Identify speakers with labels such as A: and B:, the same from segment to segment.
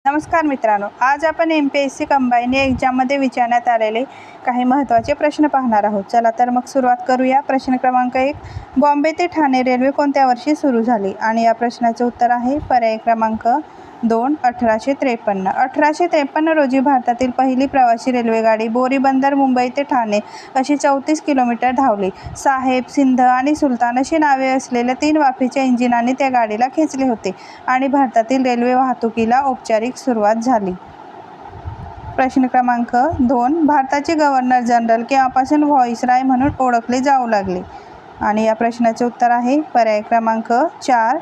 A: नमस्कार मित्रांनो, आज आपण MPSC कंबाईन या एक्झाममध्ये विचारण्यात आलेले काही महत्त्वाचे प्रश्न पाहणार आहोत. चला तर मग सुरुवात करूया. प्रश्न क्रमांक 1, बॉम्बे ते ठाणे रेल्वे कोणत्या वर्षी सुरू झाली? आणि या प्रश्नाचे उत्तर आहे पर्याय क्रमांक 2, 1853. 1853 रोजी भारतातील पहिली प्रवासी रेल्वेगाडी बोरी बंदर मुंबई ते ठाणे अशी 34 किलोमीटर धावली. साहेब, सिंध आणि सुलतान अशी नावे असलेल्या 3 वाफेच्या इंजिनांनी त्या गाडीला खेचले होते आणि भारतातील रेल्वे वाहतुकीला औपचारिक सुरुवात झाली. प्रश्न क्रमांक 2, भारताचे गव्हर्नर जनरल केव्हापासून व्हॉइसरॉय म्हणून ओळखले जाऊ लागले? आणि या प्रश्नाचे उत्तर आहे पर्याय क्रमांक 4,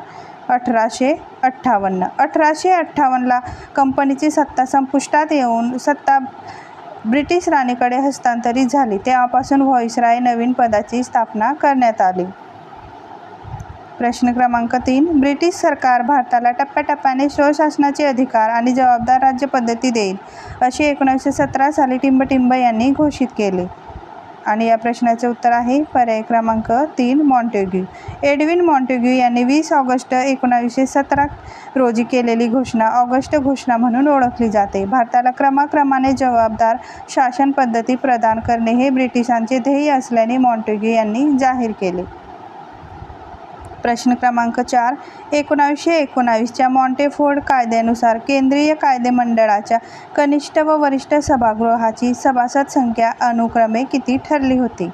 A: 1858. 1858ला कंपनीची सत्ता संपुष्टात येऊन सत्ता ब्रिटिश राणीकडे हस्तांतरित झाली. तेव्हापासून व्हॉइसरॉय नवीन पदाची स्थापना करण्यात आली. प्रश्न क्रमांक 3, ब्रिटिश सरकार भारताला टप्प्याटप्प्याने स्वशासनाचे अधिकार आणि जबाबदार राज्यपद्धती देईल असे 1917 साली टिंबटिंब यांनी घोषित केले. आणि या प्रश्नाचे उत्तर आहे पर्याय क्रमांक 3, मॉन्टेग्यू. एडविन मॉन्टेग्यू यांनी 20 ऑगस्ट 1917 रोजी केलेली घोषणा ऑगस्ट घोषणा म्हणून ओळखली जाते. भारताला क्रमाक्रमाने जबाबदार शासन पद्धती प्रदान करणे हे ब्रिटिशांचे ध्येय असल्याने मॉन्टेग्यू यांनी जाहीर केले. प्रश्न क्रमांक 4, 1919च्या मॉन्टेफोर्ड कायद्यानुसार केंद्रीय कायदेमंडळाच्या कनिष्ठ व वरिष्ठ सभागृहाची सभासद संख्या अनुक्रमे किती ठरली होती?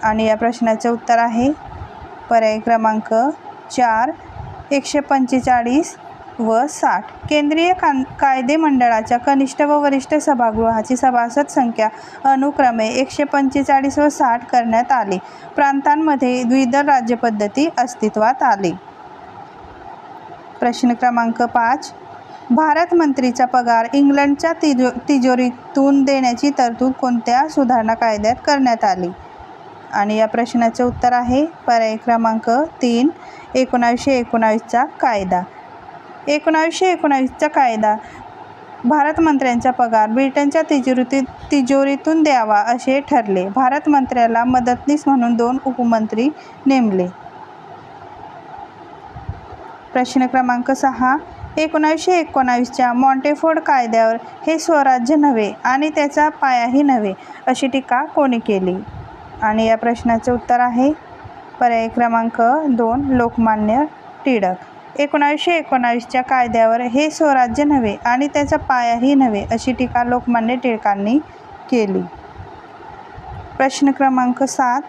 A: आणि या प्रश्नाचे उत्तर आहे पर्याय क्रमांक 4, 145 व 60. केंद्रीय कायदेमंडळाच्या कनिष्ठ व वरिष्ठ सभागृहाची सभासद संख्या अनुक्रमे 145 व 60 करण्यात आली. प्रांतांमध्ये द्विदल राज्यपद्धती अस्तित्वात आली. प्रश्न क्रमांक 5, भारत मंत्रीचा पगार इंग्लंडच्या तिजोरीतून देण्याची तरतूद कोणत्या सुधारणा कायद्यात करण्यात आली? आणि या प्रश्नाचे उत्तर आहे पर्याय क्रमांक 3, 1919चा कायदा. 1919चा कायदा भारत मंत्र्यांचा पगार ब्रिटनच्या तिजोरीतून द्यावा असे ठरले. भारत मंत्र्याला मदतनीस म्हणून 2 उपमंत्री नेमले. प्रश्न क्रमांक 6, 1919च्या मॉन्टेफोर्ड कायद्यावर हे स्वराज्य नव्हे आणि त्याचा पायाही नव्हे अशी टीका कोणी केली? आणि या प्रश्नाचे उत्तर आहे पर्याय क्रमांक 2, लोकमान्य टिळक. 1919च्या कायद्यावर हे स्वराज्य नव्हे आणि त्याचा पायाही नव्हे अशी टीका लोकमान्य टिळकांनी केली. प्रश्न क्रमांक 7,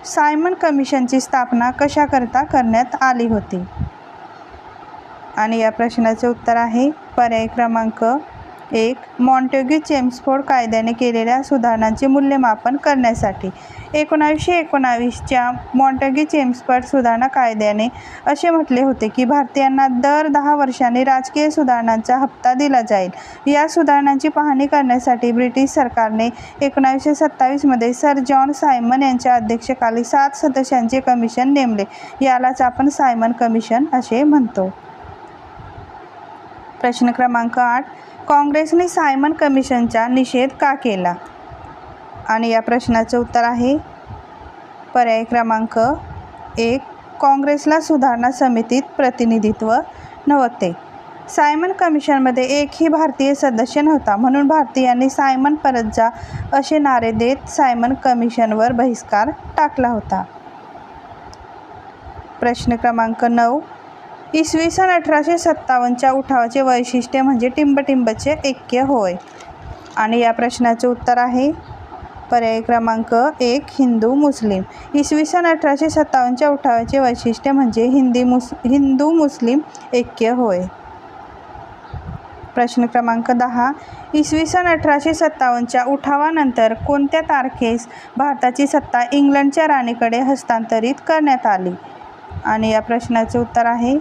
A: सायमन कमिशनची स्थापना कशाकरता करण्यात आली होती? आणि या प्रश्नाचे उत्तर आहे पर्याय क्रमांक 1, मॉन्टेग्यू चेम्सफोर्ड कायद्याने केलेल्या सुधारणांचे मूल्यमापन करण्यासाठी. 1919च्या मॉन्टेग्यू चेम्सफोर्ड सुधारणा कायद्याने असे म्हटले होते की भारतीयांना दर 10 वर्षांनी राजकीय सुधारणांचा हप्ता दिला जाईल. या सुधारणांची पाहणी करण्यासाठी ब्रिटिश सरकारने 1927मध्ये सर जॉन सायमन यांच्या अध्यक्षतेखाली 7 सदस्यांचे कमिशन नेमले. यालाच आपण सायमन कमिशन असे म्हणतो. प्रश्न क्रमांक 8, काँग्रेसने सायमन कमिशनचा निषेध का केला? आणि या प्रश्नाचे उत्तर आहे पर्याय क्रमांक 1, काँग्रेसला सुधारणा समितीत प्रतिनिधित्व नव्हते. सायमन कमिशनमध्ये एकही भारतीय सदस्य नव्हता म्हणून भारतीयांनी सायमन परत जा असे नारे देत सायमन कमिशनवर बहिष्कार टाकला होता. प्रश्न क्रमांक 9, इसवी सन 1857च्या उठावाचे वैशिष्ट्य म्हणजे टिंबटिंबचे ऐक्य होय. आणि या प्रश्नाचे उत्तर आहे पर्याय क्रमांक 1, हिंदू मुस्लिम. इसवी सन 1857च्या उठावाचे वैशिष्ट्य म्हणजे हिंदू मुस्लिम ऐक्य होय. प्रश्न क्रमांक 10, इसवी सन 1857च्या उठावानंतर कोणत्या तारखेस भारताची सत्ता इंग्लंडच्या राणीकडे हस्तांतरित करण्यात आली? आणि या प्रश्नाचे उत्तर आहे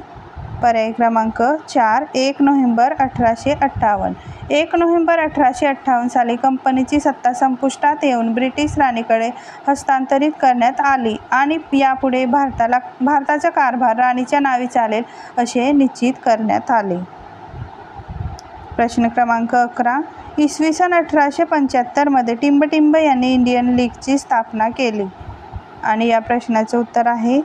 A: पर्याय क्रमांक 4, 1 नोव्हेंबर 1858. 1 नोव्हेंबर 1858 साली कंपनीची सत्ता संपुष्टात येऊन ब्रिटिश राणीकडे हस्तांतरित करण्यात आली आणि यापुढे भारताचा कारभार राणीच्या नावे चालेल असे निश्चित करण्यात आले. प्रश्न क्रमांक 11, इसवी सन 1875मध्ये टिंबटिंब यांनी इंडियन लीगची स्थापना केली. आणि या प्रश्नाचे उत्तर आहे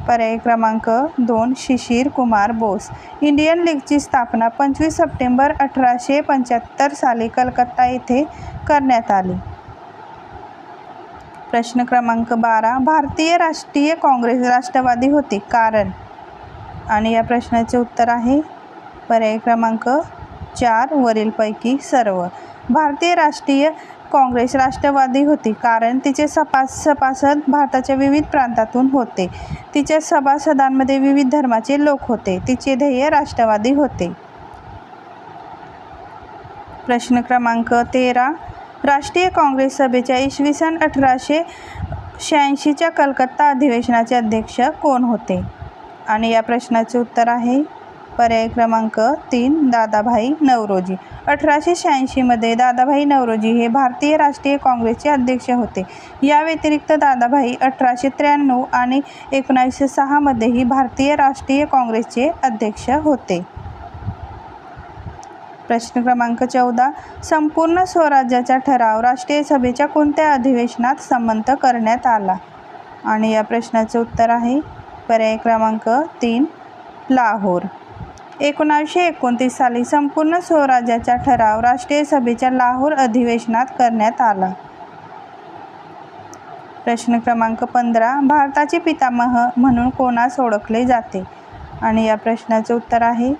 A: पर्याय क्रमांक 2 शिशिर कुमार बोस. इंडियन लीगची स्थापना 25 सप्टेंबर 1875 साली कलकत्ता येथे करण्यात आली. प्रश्न क्रमांक 12 भारतीय राष्ट्रीय काँग्रेस राष्ट्रवादी होती कारण. आणि या प्रश्नाचे उत्तर आहे पर्याय क्रमांक 4 वरीलपैकी सर्व. भारतीय राष्ट्रीय काँग्रेस राष्ट्रवादी होती कारण तिचे सभासद भारताच्या विविध प्रांतातून होते. तिच्या सभासदांमध्ये विविध धर्माचे लोक होते. तिचे ध्येय राष्ट्रवादी होते. प्रश्न क्रमांक 13 राष्ट्रीय काँग्रेस सभेच्या इसवी सन 1886च्या कलकत्ता अधिवेशनाचे अध्यक्ष कोण होते. आणि या प्रश्नाचे उत्तर आहे पर्याय क्रमांक 3 दादाभाई नौरोजी. 1886 मध्ये दादाभाई नौरोजी हे भारतीय राष्ट्रीय काँग्रेसचे अध्यक्ष होते. या व्यतिरिक्त दादाभाई 1893 आणि 1906 मध्येही भारतीय राष्ट्रीय काँग्रेसचे अध्यक्ष होते. प्रश्न क्रमांक 14 संपूर्ण स्वराज्याचा ठराव राष्ट्रीय सभेच्या कोणत्या अधिवेशनात संमत करण्यात आला. आणि या प्रश्नाचे उत्तर आहे पर्याय क्रमांक 3 लाहोर. 1929 साली संपूर्ण स्वराज्याचा ठराव राष्ट्रीय सभेच्या लाहोर अधिवेशनात करण्यात आला. प्रश्न क्रमांक 15 भारताचे पितामह म्हणून कोणास ओळखले जाते. आणि या प्रश्नाचे उत्तर आहे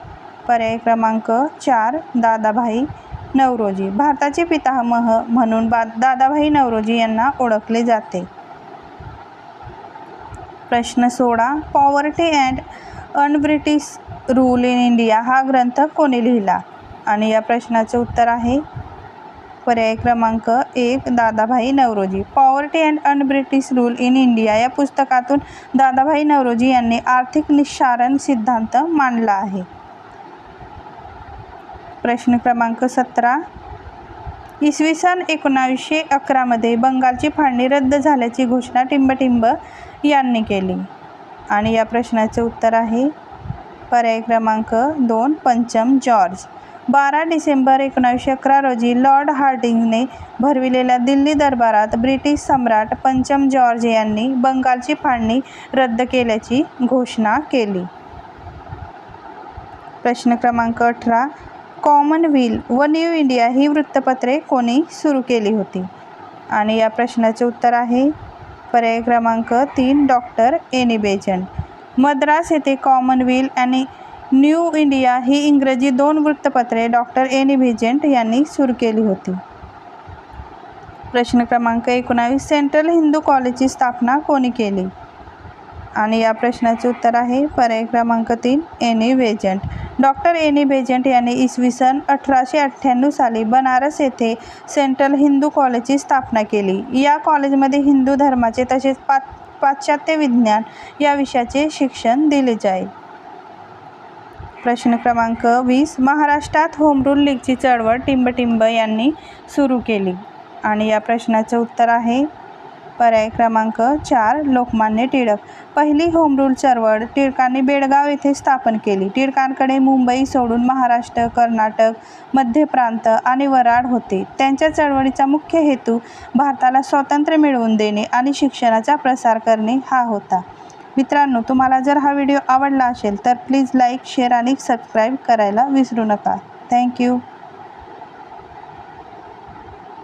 A: पर्याय क्रमांक 4 दादाभाई नौरोजी. भारताचे पितामह म्हणून दादाभाई नौरोजी यांना ओळखले जाते. प्रश्न 16 poverty and unBritish rule in India हा ग्रंथ कोणी लिहिला. आणि या प्रश्नाचे उत्तर आहे पर्याय क्रमांक 1 Dadabhai Naoroji. Poverty and unBritish rule in India या पुस्तकातून दादाभाई नौरोजी यांनी आर्थिक निःसारण सिद्धांत मांडला आहे. प्रश्न क्रमांक 17 इसवी सन 1911 मध्ये बंगालची फाळणी रद्द झाल्याची घोषणा टिंबटिंब यांनी केली. आणि या प्रश्नाचे उत्तर आहे पर्याय क्रमांक 2 पंचम जॉर्ज. 12 डिसेंबर 1911 रोजी लॉर्ड हार्डिंगने भरविलेल्या दिल्ली दरबारात ब्रिटिश सम्राट पंचम जॉर्ज यांनी बंगालची फाळणी रद्द केल्याची घोषणा केली. प्रश्न क्रमांक 18 कॉमनवेल्थ व न्यू इंडिया ही वृत्तपत्रे कोणी सुरू केली होती. आणि या प्रश्नाचे उत्तर आहे पर्याय क्रमांक 3 डॉक्टर एनी बेझंट. मद्रास येथे कॉमनवेल्थ आणि न्यू इंडिया ही इंग्रजी 2 वृत्तपत्रे डॉक्टर एनी बेझंट यांनी सुरू केली होती. प्रश्न क्रमांक 19 सेंट्रल हिंदू कॉलेजची स्थापना कोणी केली. आणि या प्रश्नाचे उत्तर आहे पर्याय क्रमांक 3 any Besant. Doctor any Besant यांनी इसवी सन 1898 साली बनारस येथे सेंट्रल हिंदू कॉलेजची स्थापना केली. या कॉलेजमध्ये हिंदू धर्माचे तसेच पाश्चात्य विज्ञान या विषयाचे शिक्षण दिले जाईल. प्रश्न क्रमांक 20 महाराष्ट्रात होम रूल लीगची चळवळ टिंबटिंब यांनी सुरू केली. आणि या प्रश्नाचे उत्तर आहे पर्याय क्रमांक 4 लोकमान्य टिळक. पहिली होम रूल चळवळ टिळकांनी बेळगाव येथे स्थापन केली. टिळकांकडे मुंबई सोडून महाराष्ट्र, कर्नाटक, मध्य प्रांत आणि वराड होते. त्यांच्या चळवळीचा मुख्य हेतू भारताला स्वातंत्र्य मिळवून देणे आणि शिक्षणाचा प्रसार करणे हा होता. मित्रांनो, तुम्हाला जर हा व्हिडिओ आवडला असेल तर प्लीज लाईक, शेअर आणि सबस्क्राईब करायला विसरू नका. थँक्यू.